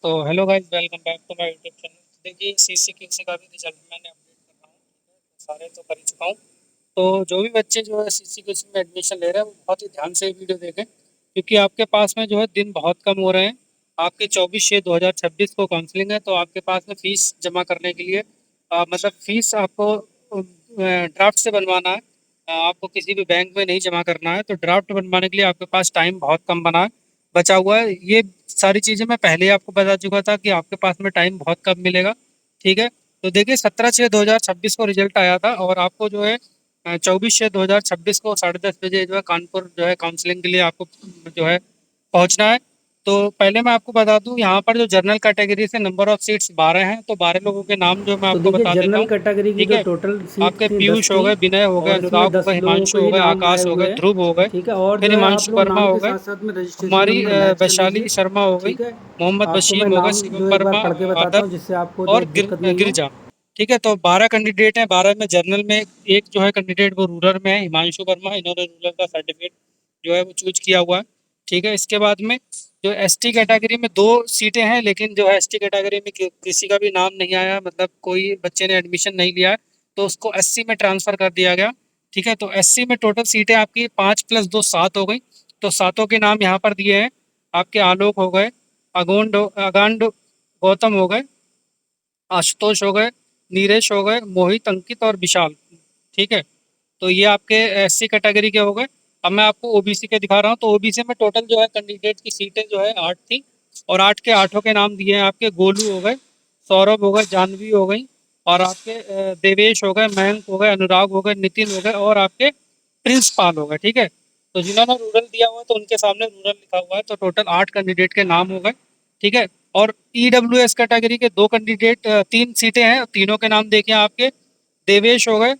तो hello guys, welcome back to my YouTube channel. देखिए, CC का भी रिजल्ट मैंने अपडेट कर रहा हूँ। सारे तो कर ही चुका हूँ। तो जो भी बच्चे जो है सीसी में एडमिशन ले रहे हैं वो बहुत ही ध्यान से ये वीडियो देखें, क्योंकि आपके पास में जो है दिन बहुत कम हो रहे हैं। आपके 24/6/2026 को काउंसलिंग है, तो आपके पास में फीस जमा करने के लिए मतलब फीस आपको ड्राफ्ट से बनवाना है। आपको किसी भी बैंक में नहीं जमा करना है, तो ड्राफ्ट बनवाने के लिए आपके पास टाइम बहुत कम बचा हुआ है। ये सारी चीज़ें मैं पहले ही आपको बता चुका था कि आपके पास में टाइम बहुत कम मिलेगा। ठीक है, तो देखिए 17/6/2026 को रिजल्ट आया था, और आपको जो है 24/6/2026 को 10:30 बजे जो है कानपुर जो है काउंसलिंग के लिए आपको जो है पहुंचना है। तो पहले मैं आपको बता दूं, यहाँ पर जो जनरल कैटेगरी से नंबर ऑफ सीट्स 12 हैं, तो 12 लोगों के नाम जो मैं तो आपको देखिए बता देता जनरल हूँ। कैटेगरी की ठीक जो है, टोटल सीट आपके थी 10 पीयूष हो थी। गए, विनय हो गए, और इसमें अनुराग हो 10 गए, लोगों को हिमांशु हो ही गए, नाम आए आकाश हो हुए गए, हैं। ध्रुव हो गए, ठीक है, और फिर जो है आप हिमांशु लोग वर्मा नाम हो के गए, साथ साथ में रजिस्ट्रेशन हमारी नंबर मैच कर वैशाली लीजिए। शर्मा हो गई, ठीक है, मोहम्मद आपको मैं बशीर हो गए, नाम शिवम जो एक बार वर्मा, पढ़ के बताता हूँ आदर्श जिससे आपको जो और है दिक्कत नहीं हो। गिरजा। ठीक है, तो 12 कैंडिडेट हैं। 12 में जनरल में एक जो है कैंडिडेट वो रूरल में है, हिमांशु वर्मा। इन्होंने रूरल का सर्टिफिकेट जो है वो चूज किया हुआ है। ठीक है, इसके बाद में जो एसटी कैटेगरी में 2 सीटें हैं, लेकिन जो है एसटी कैटेगरी में किसी का भी नाम नहीं आया, मतलब कोई बच्चे ने एडमिशन नहीं लिया है, तो उसको एससी में ट्रांसफर कर दिया गया। ठीक है, तो एससी में टोटल सीटें आपकी 5+2 7 हो गई। तो सातों के नाम यहाँ पर दिए हैं। आपके आलोक हो गए, अगांड गौतम हो गए, आशुतोष हो गए, नीरेश हो गए, मोहित, अंकित और विशाल। ठीक है, तो ये आपके एससी कैटेगरी के हो गए। अब मैं आपको ओबीसी के दिखा रहा हूँ। तो ओबीसी में टोटल जो है कैंडिडेट की सीटें जो है 8 थी, और 8 के आठों के नाम दिए हैं आपके। गोलू हो गए, सौरभ हो गए, जानवी हो गई, और आपके देवेश हो गए, मयंक हो गए, अनुराग हो गए, नितिन हो गए, और आपके प्रिंस पाल हो गए। ठीक है, तो जिन्होंने रूरल दिया हुआ है तो उनके सामने रूरल लिखा हुआ है। तो टोटल 8 कैंडिडेट के नाम हो गए। ठीक है, और ईडब्ल्यूएस कैटेगरी के 2 कैंडिडेट, 3 सीटें हैं, तीनों के नाम देखिए आपके। देवेश हो गए,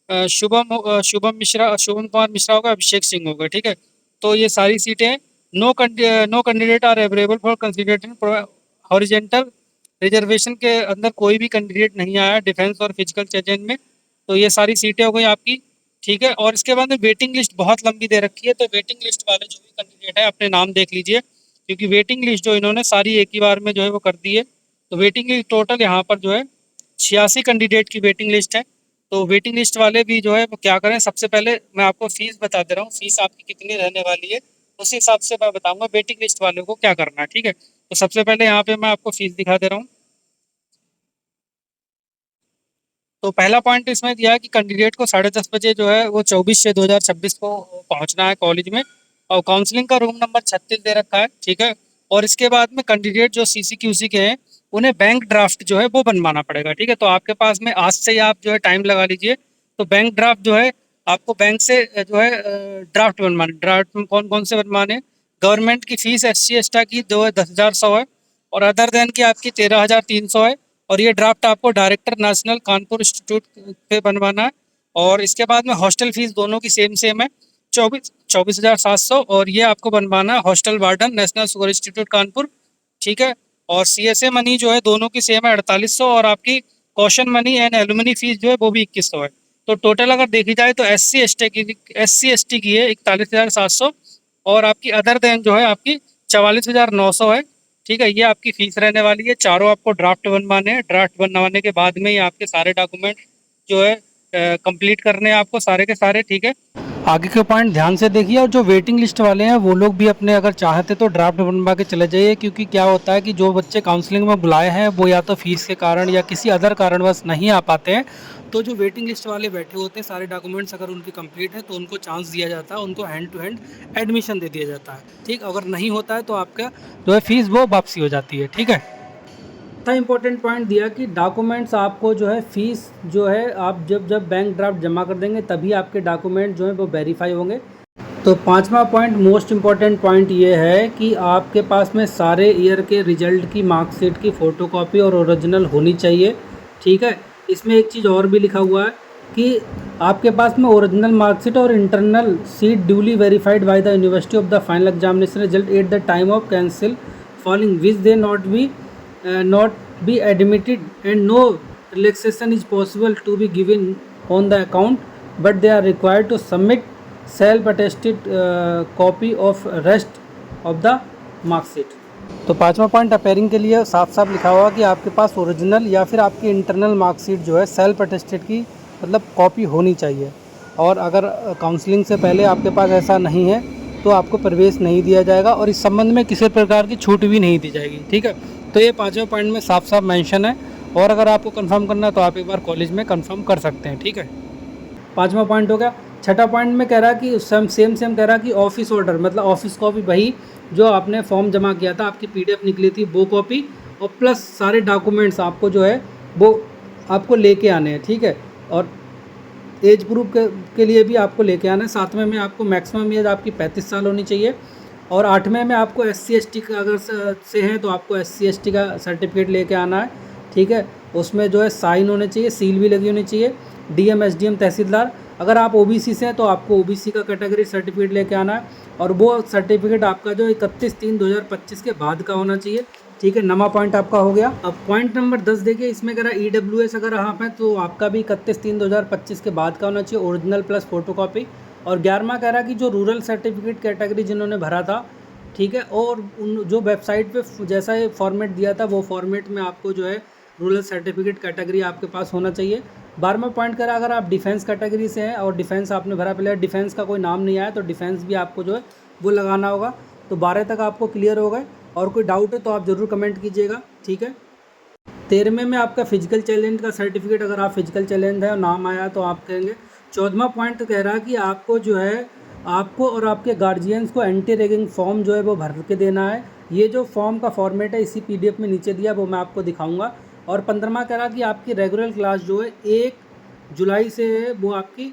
शुभम कुमार मिश्रा होगा, अभिषेक सिंह होगा। ठीक है, तो ये सारी सीटें हैं। No candidate are available for consideration horizontal reservation के अंदर कोई भी कैंडिडेट नहीं आया डिफेंस और फिजिकल चेंज में। तो ये सारी सीटें हो गई आपकी। ठीक है, और इसके बाद में वेटिंग लिस्ट बहुत लंबी दे रखी है, तो वेटिंग लिस्ट वाले जो भी कैंडिडेट है अपने नाम देख लीजिए, क्योंकि वेटिंग लिस्ट जो इन्होंने सारी एक ही बार में जो है वो कर दी है। तो वेटिंग लिस्ट टोटल यहाँ पर जो है 86 कैंडिडेट की वेटिंग लिस्ट है। तो वेटिंग लिस्ट वाले भी जो है वो क्या करें, सबसे पहले मैं आपको फीस बता दे रहा हूँ, फीस आपकी कितनी रहने वाली है उसी हिसाब से मैं बताऊंगा वेटिंग लिस्ट वालों को क्या करना है। ठीक है, तो सबसे पहले यहाँ पे मैं आपको फीस दिखा दे रहा हूँ। तो पहला पॉइंट इसमें दिया है कि कैंडिडेट को 10:30 बजे जो है वो 24/6/2026 को पहुंचना है कॉलेज में, और काउंसलिंग का रूम नंबर 36 दे रखा है। ठीक है, और इसके बाद में कैंडिडेट जो सीसी के हैं उन्हें बैंक ड्राफ्ट जो है वो बनवाना पड़ेगा। ठीक है, तो आपके पास में आज से ही आप जो है टाइम लगा लीजिए। तो बैंक ड्राफ्ट जो है आपको बैंक से जो है ड्राफ्ट बनवाने। ड्राफ्ट में कौन कौन से बनवाने? गवर्नमेंट की फीस SC एस्टा की जो है 10,100 है, और अदर देन की आपकी 13,300 है। और ये ड्राफ्ट आपको डायरेक्टर नेशनल कानपुर इंस्टीट्यूट पे बनवाना है। और इसके बाद में हॉस्टल फीस दोनों की सेम सेम है, 24,700। और ये आपको बनवाना है hostel warden national sugar institute Kanpur. ठीक है, और CSA मनी जो है दोनों की सेम है 4800, और आपकी caution money and alumni fees जो है वो भी 2100 है। तो टोटल अगर देखी जाए तो SC ST की है 41,700, और आपकी अदर देन जो है आपकी 44,900 है। ठीक है, ये आपकी फीस रहने वाली है। चारों आपको ड्राफ्ट बनवाने हैं। ड्राफ्ट बनवाने के बाद में ही आपके सारे डॉक्यूमेंट जो है कंप्लीट करने हैं आपको सारे के सारे। ठीक है, आगे के पॉइंट ध्यान से देखिए, और जो वेटिंग लिस्ट वाले हैं वो लोग भी अपने अगर चाहते तो ड्राफ्ट बनवा के चले जाइए, क्योंकि क्या होता है कि जो बच्चे काउंसलिंग में बुलाए हैं वो या तो फीस के कारण या किसी अदर कारणवश नहीं आ पाते हैं। तो जो वेटिंग लिस्ट वाले बैठे होते हैं, सारे डॉक्यूमेंट्स अगर उनके कंप्लीट है तो उनको चांस दिया जाता है, उनको हैंड टू हैंड एडमिशन दे दिया जाता है। ठीक, अगर नहीं होता है तो आपका जो है फीस वो वापसी हो जाती है। ठीक है, था इंपॉर्टेंट पॉइंट दिया कि डॉक्यूमेंट्स आपको जो है फीस जो है आप जब जब बैंक ड्राफ्ट जमा कर देंगे तभी आपके डॉक्यूमेंट जो है वो वेरीफाई होंगे। तो पांचवा पॉइंट मोस्ट इम्पॉर्टेंट पॉइंट ये है कि आपके पास में सारे ईयर के रिजल्ट की मार्कशीट की फ़ोटोकॉपी और ओरिजिनल होनी चाहिए। ठीक है, इसमें एक चीज़ और भी लिखा हुआ है कि आपके पास में ओरिजिनल मार्कशीट और internal seat duly verified by the university of the final examination result at the time of cancel following which they not be admitted, and no relaxation is possible to be given on the account, but they are required to submit self attested copy of rest of the mark sheet. तो पाँचवा point appearing के लिए साफ साफ लिखा हुआ कि आपके पास ओरिजिनल या फिर आपकी इंटरनल मार्कशीट जो है सेल्फ अटेस्टेड की मतलब कॉपी होनी चाहिए। और अगर काउंसलिंग से पहले आपके पास ऐसा नहीं है तो आपको प्रवेश नहीं दिया जाएगा और इस संबंध में किसी प्रकार की छूट भी नहीं दी जाएगी। ठीक है, तो ये पाँचवें पॉइंट में साफ साफ मेंशन है। और अगर आपको कंफर्म करना है तो आप एक बार कॉलेज में कंफर्म कर सकते हैं। ठीक है, पाँचवा पॉइंट हो गया। छठा पॉइंट में कह रहा कि सेम कह रहा कि ऑफिस ऑर्डर मतलब ऑफिस कॉपी वही जो आपने फॉर्म जमा किया था, आपकी पीडीएफ निकली थी वो कॉपी, और प्लस सारे डॉक्यूमेंट्स आपको जो है वो आपको लेके आने हैं। ठीक है, और एज प्रूफ के लिए भी आपको लेके आना है। सातवें में आपको मैक्सिमम एज आपकी 35 साल होनी चाहिए। और आठवें में आपको SC ST का अगर से हैं तो आपको SC ST का सर्टिफिकेट लेके आना है। ठीक है, उसमें जो है साइन होने चाहिए, सील भी लगी होनी चाहिए, DM SDM तहसीलदार। अगर आप OBC से हैं तो आपको OBC का कैटेगरी सर्टिफिकेट लेके आना है, और वो सर्टिफिकेट आपका जो 31/3/2025 के बाद का होना चाहिए। ठीक है, नवा पॉइंट आपका हो गया। अब पॉइंट नंबर 10 देखिए, इसमें कह रहा है EWS अगर आप हैं तो आपका भी 31/3/2025 के बाद का होना चाहिए, ओरिजिनल प्लस फोटोकॉपी। और 11वां कह रहा है कि जो रूरल सर्टिफिकेट कैटेगरी जिन्होंने भरा था, ठीक है, और उन जो वेबसाइट पे जैसा ये फॉर्मेट दिया था वो फॉर्मेट में आपको जो है रूरल सर्टिफिकेट कैटेगरी आपके पास होना चाहिए। 12वां पॉइंट करा अगर आप डिफेंस कैटेगरी से हैं और डिफेंस आपने भरा, पहले डिफेंस का कोई नाम नहीं आया तो डिफेंस भी आपको जो है वो लगाना होगा। तो 12 तक आपको क्लियर हो गए, और कोई डाउट है तो आप ज़रूर कमेंट कीजिएगा। ठीक है, 13वें में आपका फिजिकल चैलेंज का सर्टिफिकेट, अगर आप फिजिकल चैलेंज है और नाम आया तो आप कहेंगे। 14वां पॉइंट कह रहा है कि आपको जो है आपको और आपके गार्जियंस को एंटी रैगिंग फॉर्म जो है वो भर के देना है। ये जो फॉर्म का फॉर्मेट है इसी PDF में नीचे दिया, वो मैं आपको दिखाऊंगा। और 15वां कह रहा कि आपकी रेगुलर क्लास जो है 1 जुलाई से है वो आपकी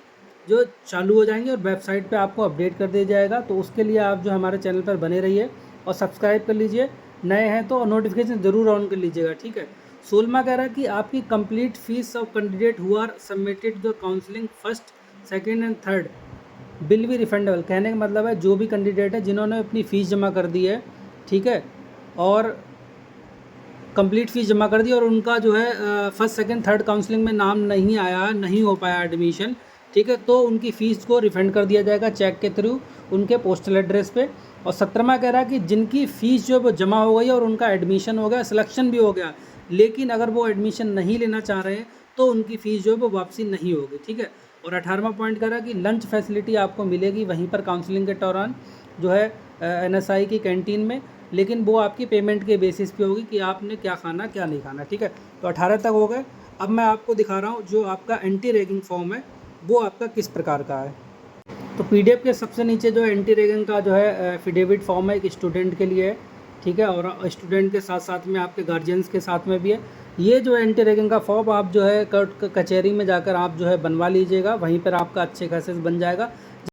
जो चालू हो जाएंगे और वेबसाइट पे आपको अपडेट कर दिया जाएगा। तो उसके लिए आप जो हमारे चैनल पर बने रहिए और सब्सक्राइब कर लीजिए, नए हैं तो नोटिफिकेशन ज़रूर ऑन कर लीजिएगा। ठीक है, 16वां कह रहा है कि आपकी complete fees of candidate who are submitted the counselling first second and third bill भी रिफंडेबल। कहने का मतलब है जो भी कैंडिडेट है जिन्होंने अपनी फ़ीस जमा कर दी है, ठीक है, और कंप्लीट फ़ीस जमा कर दी और उनका जो है फर्स्ट सेकंड थर्ड काउंसलिंग में नाम नहीं आया, नहीं हो पाया एडमिशन, ठीक है, तो उनकी फ़ीस को रिफ़ंड कर दिया जाएगा चेक के थ्रू उनके पोस्टल एड्रेस पे। और 17वां कह रहा है कि जिनकी फ़ीस जो है वो जमा हो गई और उनका एडमिशन हो गया, सिलेक्शन भी हो गया, लेकिन अगर वो एडमिशन नहीं लेना चाह रहे हैं तो उनकी फ़ीस जो है वो वापसी नहीं होगी। ठीक है, और 18वां पॉइंट कह रहा है कि लंच फैसिलिटी आपको मिलेगी वहीं पर काउंसलिंग के दौरान जो है NSI की कैंटीन में, लेकिन वो आपकी पेमेंट के बेसिस पे होगी कि आपने क्या खाना क्या नहीं खाना। ठीक है, तो 18 तक हो गए। अब मैं आपको दिखा रहा हूँ जो आपका एंटी रैगिंग फॉर्म है वो आपका किस प्रकार का है। तो PDF के सबसे नीचे जो एंटी रैगिंग का जो है एफिडेविट फॉर्म है, एक स्टूडेंट के लिए है। ठीक है, और स्टूडेंट के साथ साथ में आपके गार्जियंस के साथ में भी है। ये जो एंटी रैगिंग का फॉर्म आप जो है कचहरी में जाकर आप जो है बनवा लीजिएगा, वहीं पर आपका अच्छे खासे बन जाएगा।